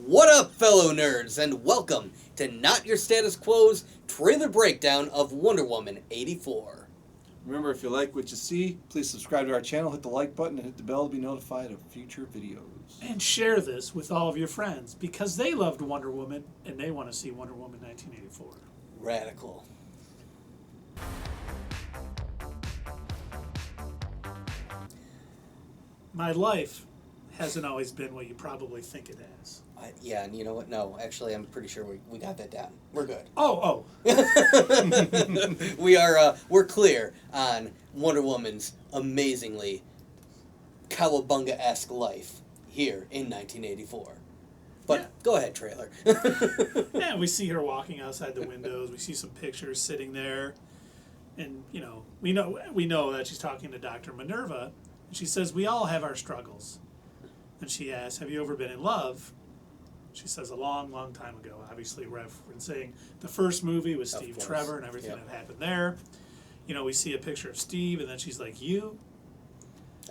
What up, fellow nerds, and welcome to Not Your Status Quo's trailer breakdown of Wonder Woman 84. Remember, if you like what you see, please subscribe to our channel, hit the like button, and hit the bell to be notified of future videos. And share this with all of your friends because they loved Wonder Woman and they want to see Wonder Woman 1984. Radical. My life hasn't always been what you probably think it has. Yeah, and you know what? No, actually, I'm pretty sure we got that down. We're good. Oh. We're clear on Wonder Woman's amazingly cowabunga-esque life here in 1984. But Yeah. Go ahead, trailer. Yeah, we see her walking outside the windows. We see some pictures sitting there. And, we know that she's talking to Dr. Minerva. And she says, we all have our struggles. And she asks, have you ever been in love? She says, a long, long time ago, obviously referencing the first movie with Steve Trevor and everything that happened there. We see a picture of Steve, and then she's like, you?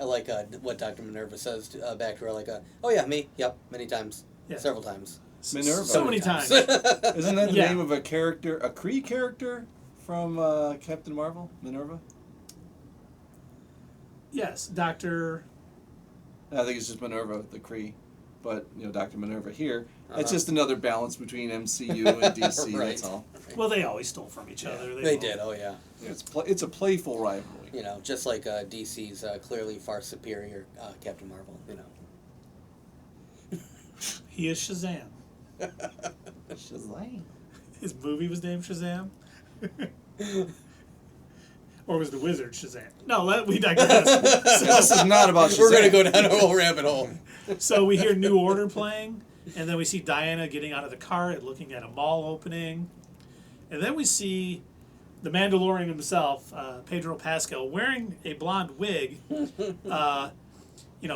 I like what Dr. Minerva says back to her, like, oh yeah, me, yep, many times, several times. Minerva? So many times. Isn't that the name of a character, a Kree character from Captain Marvel, Minerva? Yes, Dr. I think it's just Minerva, the Kree. But, Dr. Minerva here. It's just another balance between MCU and DC, Right. that's all. Well, they always stole from each other. They did, oh yeah. It's a playful rivalry. Just like DC's clearly far superior Captain Marvel, He is Shazam. Shazam. His movie was named Shazam? Or was the wizard Shazam? No, we digress. This is not about Shazam. We're going to go down a whole rabbit hole. So we hear New Order playing, and then we see Diana getting out of the car and looking at a mall opening. And then we see the Mandalorian himself, Pedro Pascal, wearing a blonde wig,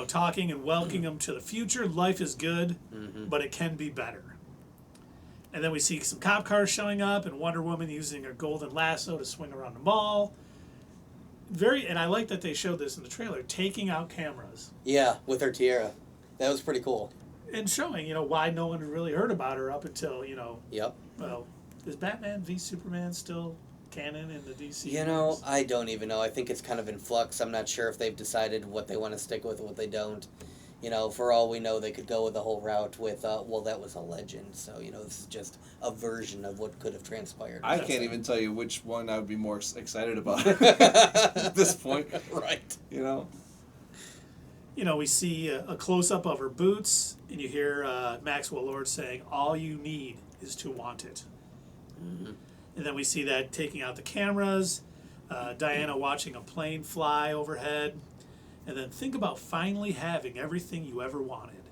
talking and welcoming him to the future. Life is good, but it can be better. And then we see some cop cars showing up and Wonder Woman using her golden lasso to swing around the mall. And I like that they showed this in the trailer, taking out cameras. Yeah, with her tiara. That was pretty cool. And showing, why no one had really heard about her up until, Yep. Well, is Batman v Superman still canon in the DC? I don't even know. I think it's kind of in flux. I'm not sure if they've decided what they want to stick with and what they don't. For all we know, they could go with the whole route with, that was a legend. So, this is just a version of what could have transpired. I can't even tell you which one I would be more excited about at this point. Right. We see a close-up of her boots, and you hear Maxwell Lord saying, all you need is to want it. Mm-hmm. And then we see that taking out the cameras, Diana watching a plane fly overhead, and then think about finally having everything you ever wanted.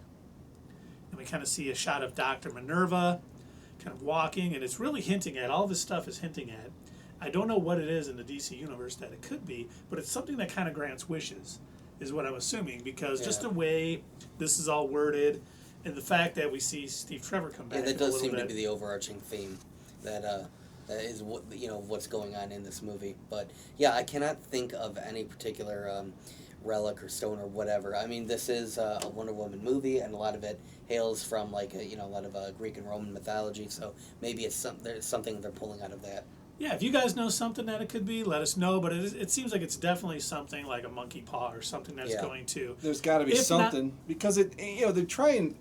And we kind of see a shot of Dr. Minerva kind of walking, and it's really hinting at, all this stuff is hinting at, I don't know what it is in the DC universe that it could be, but it's something that kind of grants wishes, is what I'm assuming, because just the way this is all worded, and the fact that we see Steve Trevor come back. Yeah, that does seem to be the overarching theme that is what what's going on in this movie. But yeah, I cannot think of any particular relic or stone or whatever. I mean, this is a Wonder Woman movie, and a lot of it hails from a lot of Greek and Roman mythology. So maybe it's something they're pulling out of that. Yeah, if you guys know something that it could be, let us know. But it seems like it's definitely something like a monkey paw or something that's going to. There's got to be something because they try and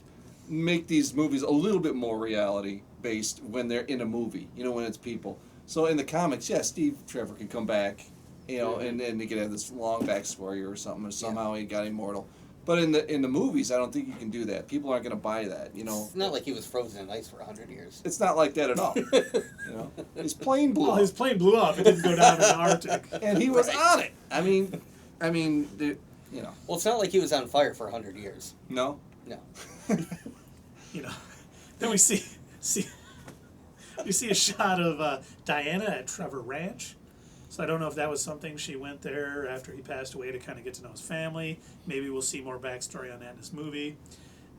make these movies a little bit more reality based when they're in a movie. When it's people. So in the comics, Steve Trevor can come back, and then they could have this long backstory or something, or somehow he got immortal. But in the movies, I don't think you can do that. People aren't going to buy that. It's not like he was frozen in ice for 100 years. It's not like that at all. His plane blew up. His plane blew up. It didn't go down in the Arctic. And he was on it. I mean, Well, it's not like he was on fire for 100 years. No. Then we see a shot of Diana at Trevor Ranch. So I don't know if that was something she went there after he passed away to kind of get to know his family. Maybe we'll see more backstory on that in this movie.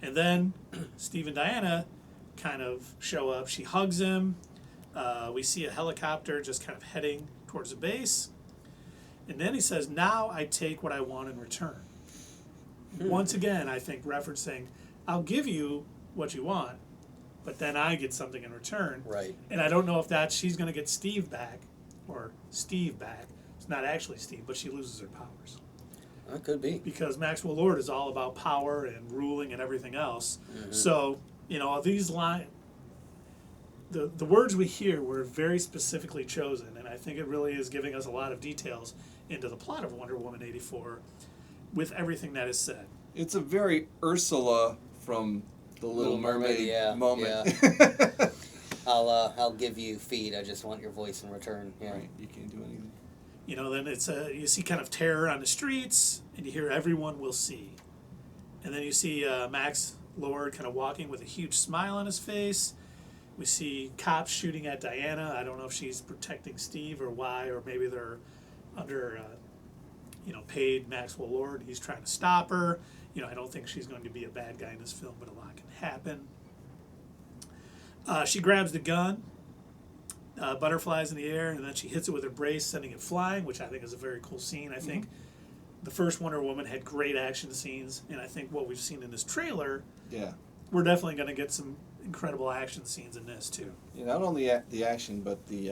And then Steve and Diana kind of show up. She hugs him. We see a helicopter just kind of heading towards the base. And then he says, now I take what I want in return. Once again, I think referencing, I'll give you what you want, but then I get something in return. Right. And I don't know if she's going to get Steve back, or Steve back. It's not actually Steve, but she loses her powers. That could be. Because Maxwell Lord is all about power and ruling and everything else. So, these the words we hear were very specifically chosen, and I think it really is giving us a lot of details into the plot of Wonder Woman 84 with everything that is said. It's a very Ursula from the Little Mermaid moment. Yeah. I'll give you feed. I just want your voice in return. Yeah. Right. You can't do anything. Then it's you see kind of terror on the streets, and you hear everyone will see. And then you see Max Lord kind of walking with a huge smile on his face. We see cops shooting at Diana. I don't know if she's protecting Steve or why, or maybe they're under, paid Maxwell Lord. He's trying to stop her. I don't think she's going to be a bad guy in this film, but a lot can happen. She grabs the gun, butterflies in the air, and then she hits it with her brace, sending it flying, which I think is a very cool scene. I think the first Wonder Woman had great action scenes, and I think what we've seen in this trailer, we're definitely going to get some incredible action scenes in this too. Not only the action, but the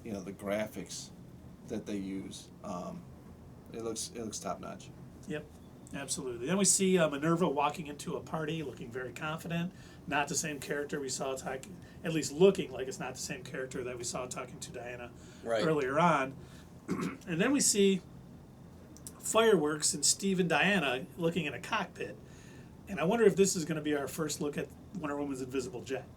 the graphics that they use. It looks top notch. Yep, absolutely. Then we see Minerva walking into a party, looking very confident. Not the same character we saw talking, at least looking like it's not the same character that we saw talking to Diana earlier on. And then we see fireworks and Steve and Diana looking in a cockpit. And I wonder if this is going to be our first look at Wonder Woman's invisible jet.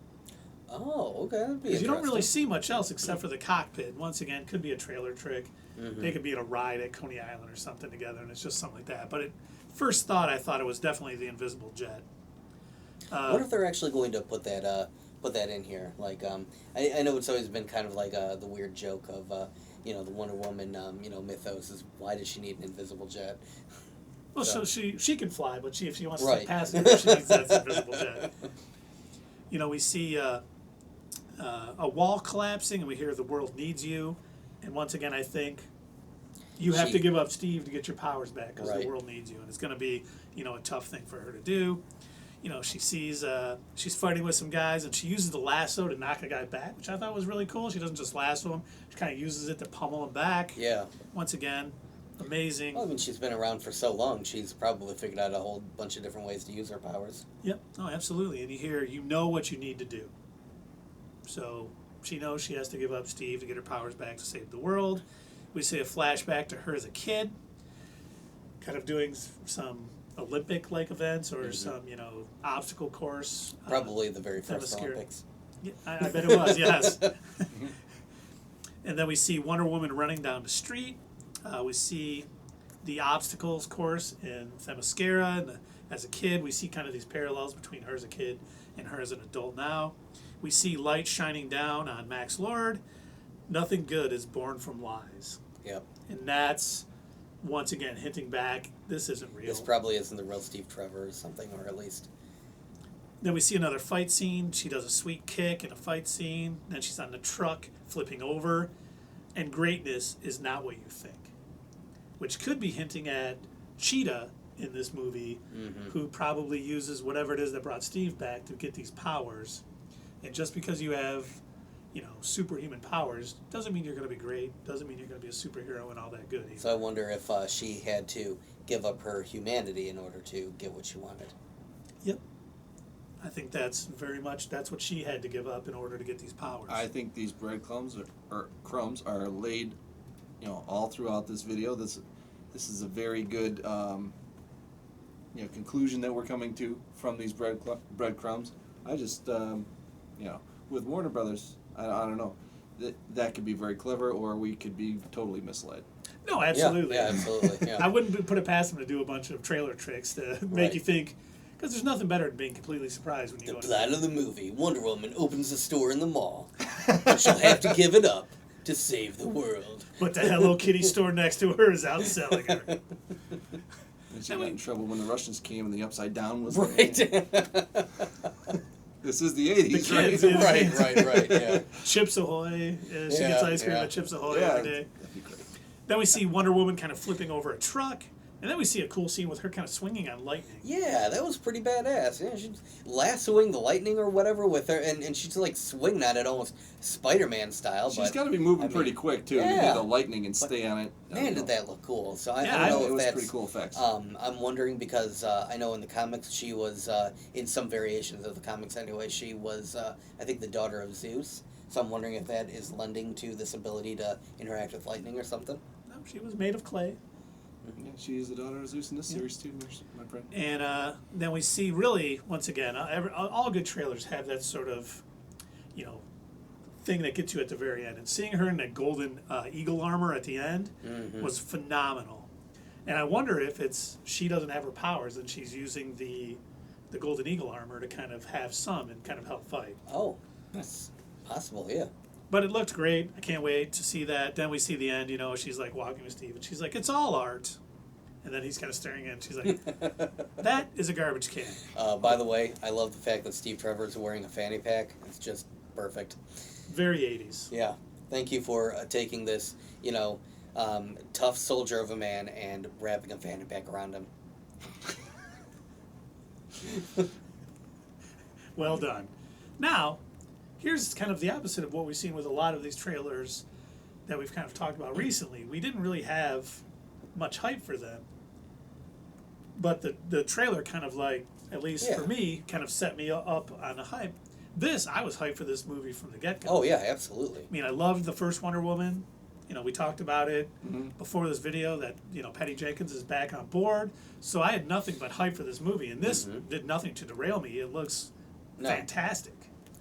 Oh, okay, that'd be Because you don't really interesting. see much else except for the cockpit. Once again, could be a trailer trick. They could be in a ride at Coney Island or something together, and it's just something like that. But first thought, I thought it was definitely the invisible jet. What if they're actually going to put that in here? Like, I know it's always been kind of like the weird joke of, the Wonder Woman, mythos is why does she need an invisible jet? Well, so she can fly, but if she wants to Right. stay passenger, she needs that invisible jet. We see a wall collapsing, and we hear the world needs you. And once again, I think you have to give up Steve to get your powers back because the world needs you, and it's going to be a tough thing for her to do. She sees she's fighting with some guys, and she uses the lasso to knock a guy back, which I thought was really cool. She doesn't just lasso him; she kind of uses it to pummel him back. Yeah. Once again, amazing. Well, I mean, she's been around for so long; she's probably figured out a whole bunch of different ways to use her powers. Yep. Oh, absolutely. And you know what you need to do. So she knows she has to give up Steve to get her powers back to save the world. We see a flashback to her as a kid, kind of doing some Olympic-like events or some, obstacle course. Probably the very first Themyscira. Olympics. Yeah, I bet it was, yes. And then we see Wonder Woman running down the street. We see the obstacles course in Themyscira. And as a kid, we see kind of these parallels between her as a kid and her as an adult now. We see light shining down on Max Lord. Nothing good is born from lies. Yep. And that's, once again, hinting back, this isn't real. This probably isn't the real Steve Trevor or something, or at least. Then we see another fight scene. She does a sweet kick in a fight scene. Then she's on the truck flipping over. And greatness is not what you think. Which could be hinting at Cheetah in this movie, who probably uses whatever it is that brought Steve back to get these powers. And just because you have, superhuman powers doesn't mean you're going to be great, doesn't mean you're going to be a superhero and all that good either. So I wonder if she had to give up her humanity in order to get what she wanted. Yep. I think that's what she had to give up in order to get these powers. I think these breadcrumbs or crumbs are laid, all throughout this video. This is a very good, conclusion that we're coming to from these breadcrumbs. I just, with Warner Brothers, I don't know, that could be very clever, or we could be totally misled. No, absolutely. Yeah, absolutely. Yeah. I wouldn't put it past them to do a bunch of trailer tricks to make you think, because there's nothing better than being completely surprised when you The go to plot of the movie: Wonder Woman opens a store in the mall, but she'll have to give it up to save the world. But the Hello Kitty store next to her is outselling her. And she got in trouble when the Russians came and the Upside Down was Right. This is the 80s, The right? kids, yeah. right, yeah. Chips Ahoy. She gets ice cream at Chips Ahoy every day. That'd be great. Then we see Wonder Woman kind of flipping over a truck. And then we see a cool scene with her kind of swinging on lightning. Yeah, that was pretty badass. Yeah, she's lassoing the lightning or whatever with her, and she's like swinging on it almost Spider-Man style. She's but, got to be moving I mean, pretty quick too. yeah. You do the lightning and stay on it. Man, did that look cool. So I Yeah, don't know it if was that's pretty cool effects. I'm wondering because I know in the comics she was in some variations of the comics anyway. She was I think the daughter of Zeus. So I'm wondering if that is lending to this ability to interact with lightning or something. No, she was made of clay. Yeah, she is the daughter of Zeus in this series too, my friend. And then we see, really, once again, all good trailers have that sort of, thing that gets you at the very end. And seeing her in that golden eagle armor at the end was phenomenal. And I wonder if she doesn't have her powers and she's using the golden eagle armor to kind of have some and kind of help fight. Oh, that's possible, yeah. But it looked great. I can't wait to see that. Then we see the end, she's like walking with Steve and she's like, it's all art. And then he's kind of staring at it. She's like, that is a garbage can. By the way, I love the fact that Steve Trevor's wearing a fanny pack. It's just perfect. Very 80s. Yeah. Thank you for taking this, tough soldier of a man and wrapping a fanny pack around him. Well done. Now, here's kind of the opposite of what we've seen with a lot of these trailers that we've kind of talked about recently. We didn't really have much hype for them. But the trailer kind of like, at least for me, kind of set me up on the hype. I was hyped for this movie from the get-go. Oh, yeah, absolutely. I mean, I loved the first Wonder Woman. We talked about it before this video that, Patty Jenkins is back on board. So I had nothing but hype for this movie. And this did nothing to derail me. It looks fantastic.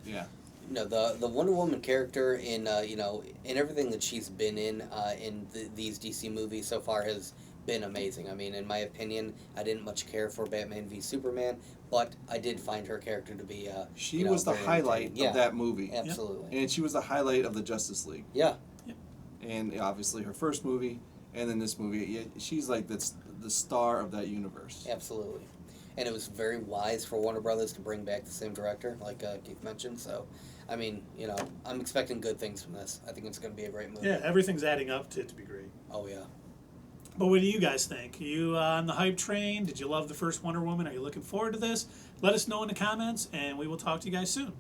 Yeah. No, the Wonder Woman character in in everything that she's been in these DC movies so far has been amazing. I mean, in my opinion, I didn't much care for Batman v Superman, but I did find her character to be she was the highlight of that movie. Absolutely. And she was the highlight of the Justice League. Yeah. Yep. And obviously her first movie, and then this movie. Yeah, she's like the star of that universe. Absolutely. And it was very wise for Warner Brothers to bring back the same director, like Keith mentioned. So, I mean, I'm expecting good things from this. I think it's going to be a great movie. Yeah, everything's adding up to it to be great. Oh, yeah. But what do you guys think? Are you on the hype train? Did you love the first Wonder Woman? Are you looking forward to this? Let us know in the comments, and we will talk to you guys soon.